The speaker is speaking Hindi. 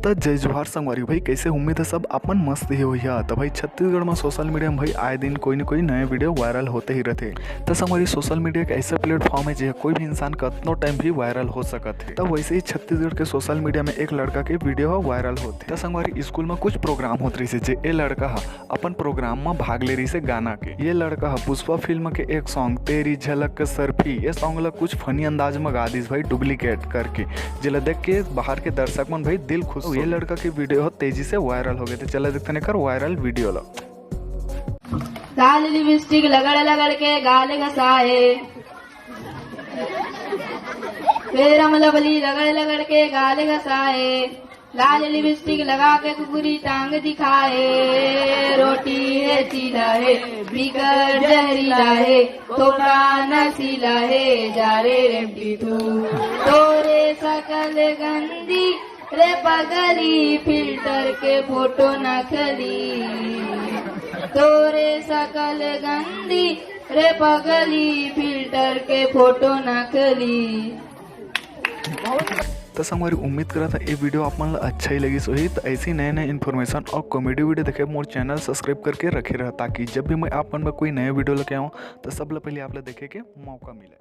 तो जय जोहार संगवारी भाई, कैसे उम्मीद है सब अपन मस्त ही होइया। तो भाई छत्तीसगढ़ में सोशल मीडिया में भाई आए दिन कोई न कोई नए वीडियो वायरल होते ही रहते। तो संगवारी सोशल मीडिया एक ऐसा प्लेटफॉर्म है जो कोई भी इंसान कतनो टाइम भी वायरल हो सकत है। तो वैसे ही छत्तीसगढ़ के सोशल मीडिया में एक लड़का के वीडियो वायरल होते। तो संगवारी स्कूल में कुछ प्रोग्राम होत रही जे ये लड़का अपन प्रोग्राम में भाग ले रही से गाना के। ये लड़का पुष्पा फिल्म के एक सॉन्ग तेरी झलक सर्फी, ये सॉन्ग ला कुछ फनी अंदाज में गा दिस भाई डुप्लीकेट करके, जिला देख के बाहर के दर्शक मन भाई दिल खुश। ये लड़का की वीडियो तेजी से वायरल हो गए थे। चला देखते नहीं कर वायरल वीडियो लो। लाल लिपस्टिक लगड़ लगड़ के गाल घसाए, फिर हम लवली लगड़ लगड़ के गाल घसाए, लाल लिपस्टिक लगा के कुकुरी टांग दिखाए। रोटी है चीला है बिगड़ जहरीला है, तो नसीला है जा रे रेमटी तू, तोरे सकल गंदी रे पगली फिल्टर के फोटो नकली, तोरे सकल गंदी रे पगली फिल्टर के फोटो नकली। तो संगवारी उम्मीद करा था ये वीडियो आप मन अच्छा ही लगी सोही। तो ऐसी नए नए इन्फॉर्मेशन और कॉमेडी वीडियो देखे मोर चैनल सब्सक्राइब करके रखे रहा, ताकि जब भी मैं आप मन में कोई नए वीडियो लेके आऊँ तो सब पहले आप देखे के मौका मिले।